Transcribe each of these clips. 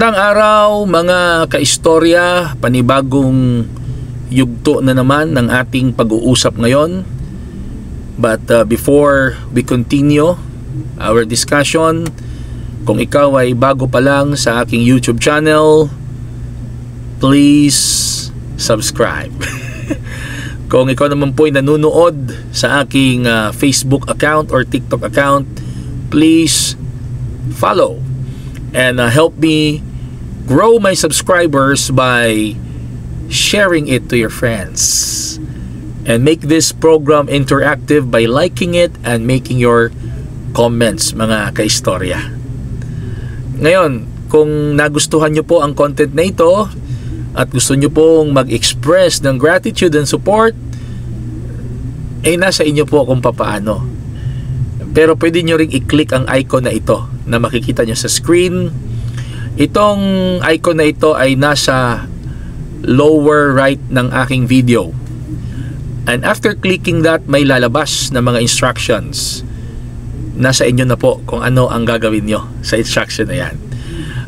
Magandang araw mga kaistorya, panibagong yugto na naman ng ating pag-uusap ngayon. But before we continue our discussion, kung ikaw ay bago pa lang sa aking YouTube channel, please subscribe. Kung ikaw naman po ay nanonood sa aking Facebook account or TikTok account, please follow and help me grow my subscribers by sharing it to your friends, and make this program interactive by liking it and making your comments, mga kaistorya. Ngayon, kung nagustuhan nyo po ang content na ito at gusto nyo pong mag-express ng gratitude and support, nasa inyo po kung papaano. Pero pwede nyo ring i-click ang icon na ito na makikita nyo sa screen. Itong icon na ito ay nasa lower right ng aking video. And after clicking that, may lalabas na mga instructions. Nasa inyo na po kung ano ang gagawin nyo sa instruction na yan.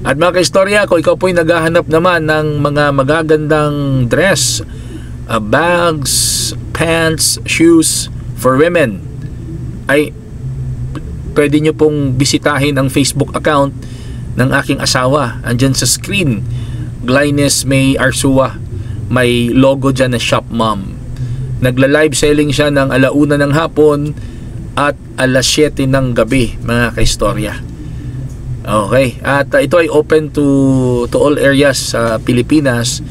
At mga kaistorya, kung ikaw po'y naghahanap naman ng mga magagandang dress, bags, pants, shoes for women, ay pwede nyo pong bisitahin ang Facebook account ng aking asawa. Andyan sa screen, Glynis May Arsua. May logo dyan na Shop Mom. Nagla-live selling siya ng 1:00 ng hapon at 7:00 ng gabi, mga kaistorya. Okay, at ito ay open to all areas sa Pilipinas,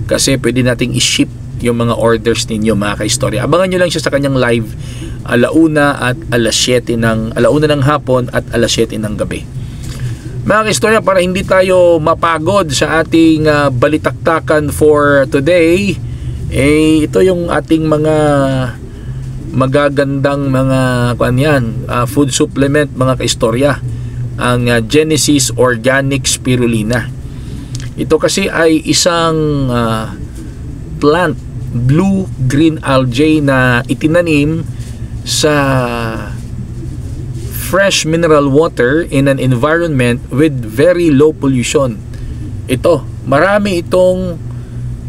kasi pwede nating i-ship yung mga orders ninyo, mga kaistorya. Abangan nyo lang siya sa kanyang live 1:00 at 7:00 ng hapon at 7:00 ng gabi. Mga kaistorya, para hindi tayo mapagod sa ating balitaktakan for today, ito yung ating mga magagandang mga food supplement, mga kaistorya, ang Genesis Organic Spirulina. Ito kasi ay isang plant, blue-green algae na itinanim sa fresh mineral water in an environment with very low pollution. Ito, marami itong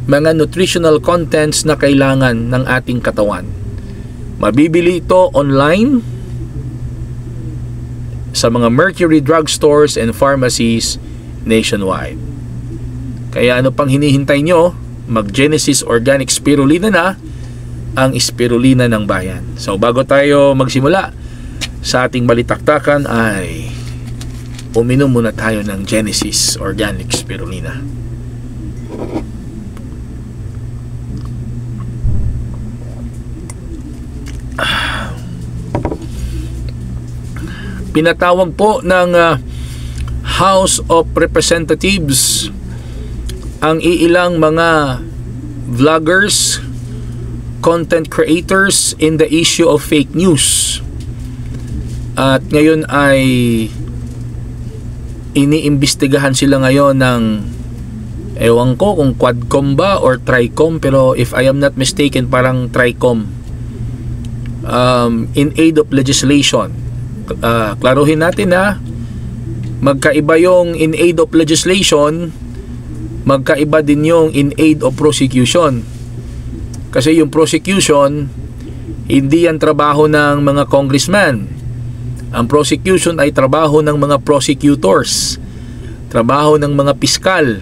mga nutritional contents na kailangan ng ating katawan. Mabibili ito online sa mga Mercury drugstores and pharmacies nationwide. Kaya ano pang hinihintay nyo? Mag-Genesis Organic Spirulina na, ang spirulina ng bayan. So bago tayo magsimula sa ating balitaktakan, ay uminom muna tayo ng Genesis Organic Spirulina. Pinatawag po ng House of Representatives ang iilang mga vloggers, content creators in the issue of fake news. At ngayon ay iniimbestigahan sila ngayon ng, ewan ko kung Quadcom ba or Tricom, pero if I am not mistaken, parang Tricom, in aid of legislation. Klaruhin natin na magkaiba yung in aid of legislation, magkaiba din yung in aid of prosecution. Kasi yung prosecution, hindi yan trabaho ng mga congressman. Ang prosecution ay trabaho ng mga prosecutors, trabaho ng mga piskal.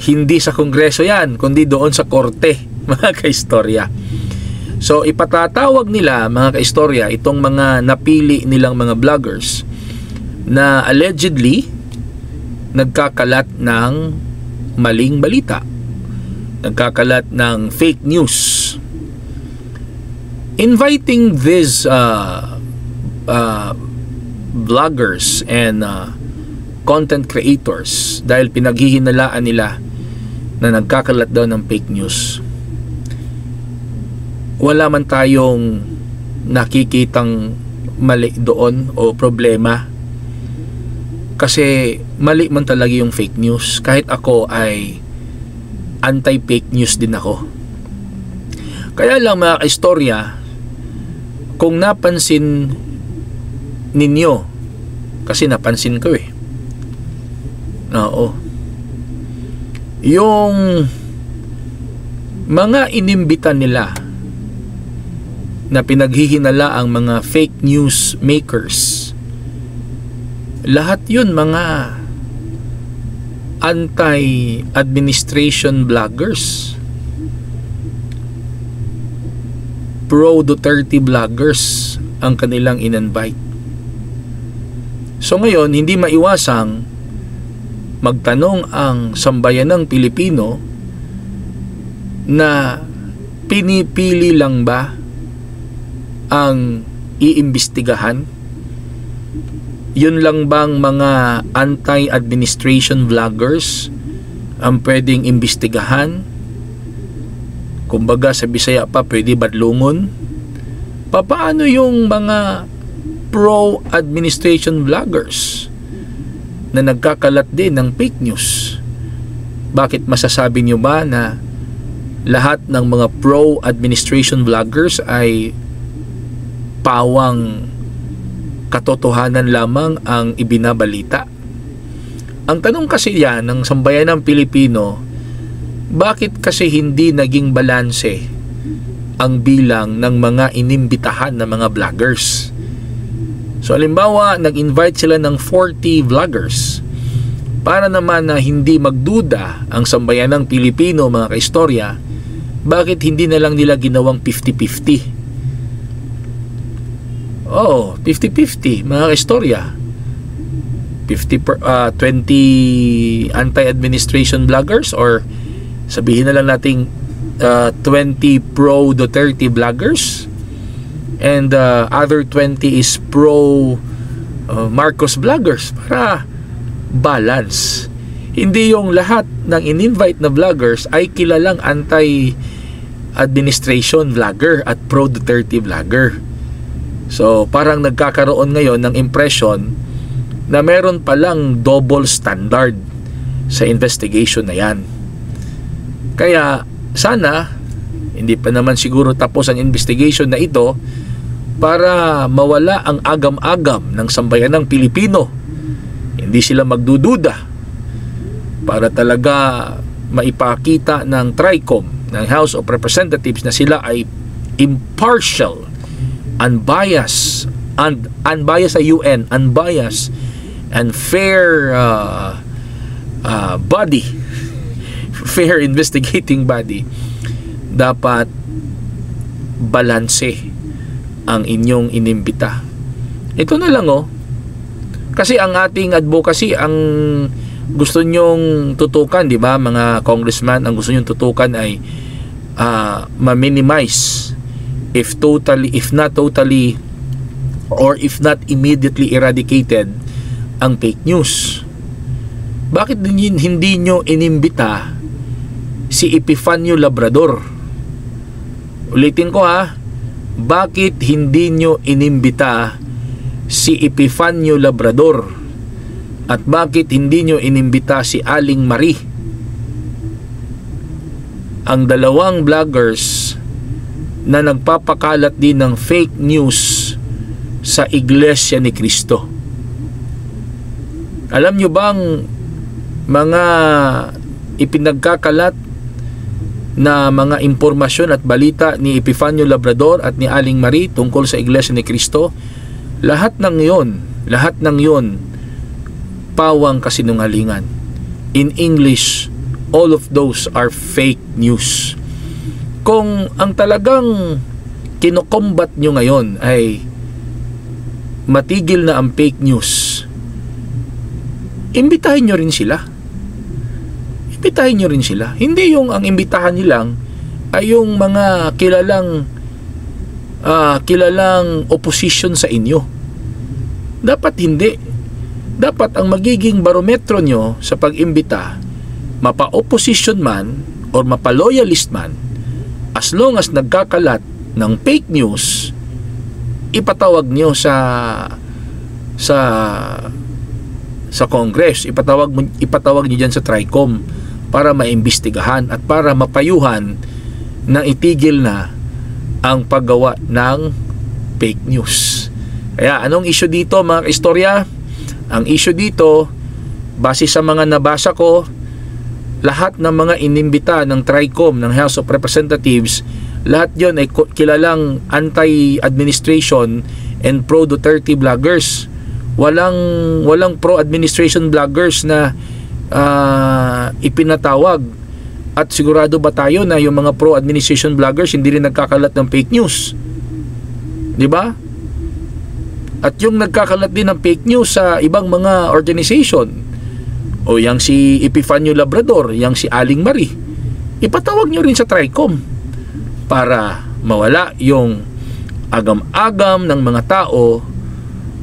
Hindi sa kongreso yan, kundi doon sa korte, mga kaistorya. So ipatatawag nila, mga kaistorya, itong mga napili nilang mga vloggers na allegedly nagkakalat ng maling balita, nagkakalat ng fake news, inviting these vloggers and content creators dahil pinaghihinalaan nila na nagkakalat daw ng fake news. Wala man tayong nakikitang mali doon o problema, kasi mali man talaga yung fake news. Kahit ako ay anti-fake news din ako. Kaya lang, mga kaistorya, kung napansin ninyo, kasi napansin ko Oo. Yung mga inimbita nila na pinaghihinala ang mga fake news makers, lahat yun mga anti-administration vloggers, pro-Duterte vloggers ang kanilang in-invite. So ngayon, hindi maiwasang magtanong ang sambayanang Pilipino na pinipili lang ba ang iimbestigahan? Yun lang bang mga anti-administration vloggers ang pwedeng imbestigahan? Kumbaga sa Bisaya pa, pwede badlungon? Paano yung mga pro-administration vloggers na nagkakalat din ng fake news? Bakit masasabi nyo ba na lahat ng mga pro-administration vloggers ay pawang katotohanan lamang ang ibinabalita? Ang tanong kasi yan ng sambayanang Pilipino, bakit kasi hindi naging balanse ang bilang ng mga inimbitahan na mga vloggers? So halimbawa, nag-invite sila ng 40 vloggers para naman na hindi magduda ang sambayanang Pilipino, mga kaistorya, bakit hindi na lang nila ginawang 50-50? Oo, 50-50 mga kaistorya. 20 anti-administration vloggers, or sabihin na lang nating 20 pro-Duterte vloggers, and other 20 is pro Marcos vloggers, para balance. Hindi yung lahat ng in-invite na vloggers ay kilalang anti-administration vlogger at pro-Duterte vlogger. So parang nagkakaroon ngayon ng impression na meron palang double standard sa investigation na yan. Kaya sana hindi pa naman siguro tapos ang investigation na ito para mawala ang agam-agam ng sambayanang Pilipino. Hindi sila magdududa, para talaga maipakita ng TRICOM, ng House of Representatives, na sila ay impartial, unbiased, unbiased sa UN, unbiased and fair body, fair investigating body. Dapat balanse ang inyong inimbita. Ito na lang kasi ang ating advocacy, ang gusto nyong tutukan, di ba mga congressman, ang gusto nyong tutukan ay ma-minimize, if not totally or if not immediately eradicated, ang fake news. Bakit hindi nyo inimbita si Epifanio Labrador? Ulitin ko bakit hindi nyo inimbita si Epifanio Labrador? At bakit hindi nyo inimbita si Aling Marie? Ang dalawang vloggers na nagpapakalat din ng fake news sa Iglesia ni Cristo. Alam nyo bang mga ipinagkakalat na mga impormasyon at balita ni Epifanio Labrador at ni Aling Marie tungkol sa Iglesia ni Cristo, lahat ng yon pawang kasinungalingan. In English, all of those are fake news. Kung ang talagang kinokombat nyo ngayon ay matigil na ang fake news, imbitahin nyo rin sila. Imbitahin nyo rin sila. Hindi yung ang imbitahan nilang ay yung mga kilalang opposition sa inyo. Dapat hindi. Dapat ang magiging barometro nyo sa pag-imbita, mapa-opposition man or mapa-loyalist man, as long as nagkakalat ng fake news, ipatawag nyo sa Congress, ipatawag nyo dyan sa TRICOM para maimbestigahan at para mapayuhan na itigil na ang paggawa ng fake news. Kaya anong issue dito mga kaistorya? Ang issue dito, base sa mga nabasa ko, lahat ng mga inimbita ng TRICOM, ng House of Representatives, lahat yon ay kilalang anti-administration and pro-Duterte vloggers. Walang pro-administration vloggers na ipinatawag. At sigurado ba tayo na yung mga pro-administration vloggers hindi rin nagkakalat ng fake news? Di ba? At yung nagkakalat din ng fake news sa ibang mga organization, o yang si Epifanio Labrador, yang si Aling Marie, ipatawag nyo rin sa TRICOM para mawala yung agam-agam ng mga tao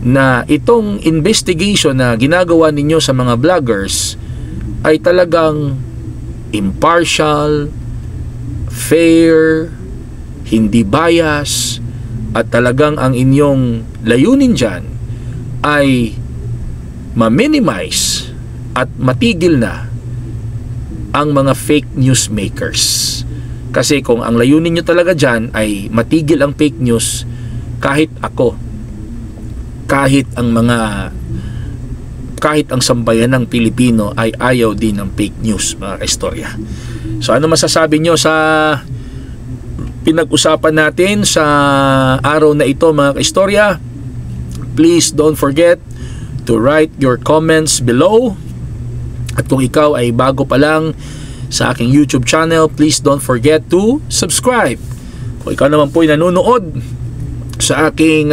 na itong investigation na ginagawa ninyo sa mga vloggers ay talagang impartial, fair, hindi bias, at talagang ang inyong layunin dyan ay ma-minimize at matigil na ang mga fake news makers. Kasi kung ang layunin nyo talaga dyan ay matigil ang fake news, kahit ako, kahit ang sambayan ng Pilipino ay ayaw din ng fake news, mga kaistorya. So ano masasabi nyo sa pinag-usapan natin sa araw na ito, mga kaistorya? Please don't forget to write your comments below. At kung ikaw ay bago pa lang sa aking YouTube channel, please don't forget to subscribe. Kung ikaw naman po ay nanonood sa aking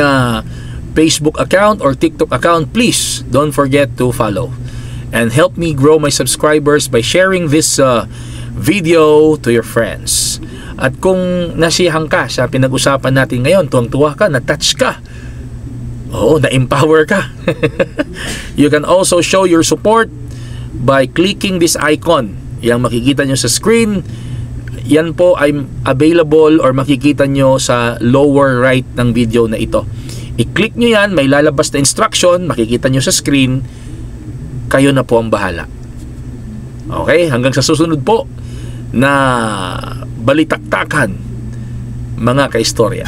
Facebook account or TikTok account, please don't forget to follow. And help me grow my subscribers by sharing this video to your friends. At kung nasiyahang ka sa pinag-usapan natin ngayon, tuwang-tuwa ka, na-touch ka, na-empower ka, you can also show your support by clicking this icon. Yang makikita nyo sa screen, yan po ay available or makikita nyo sa lower right ng video na ito. I-click nyo yan, may lalabas na instruction, makikita nyo sa screen, kayo na po ang bahala. Okay, hanggang sa susunod po na balitaktakan, mga kaistorya.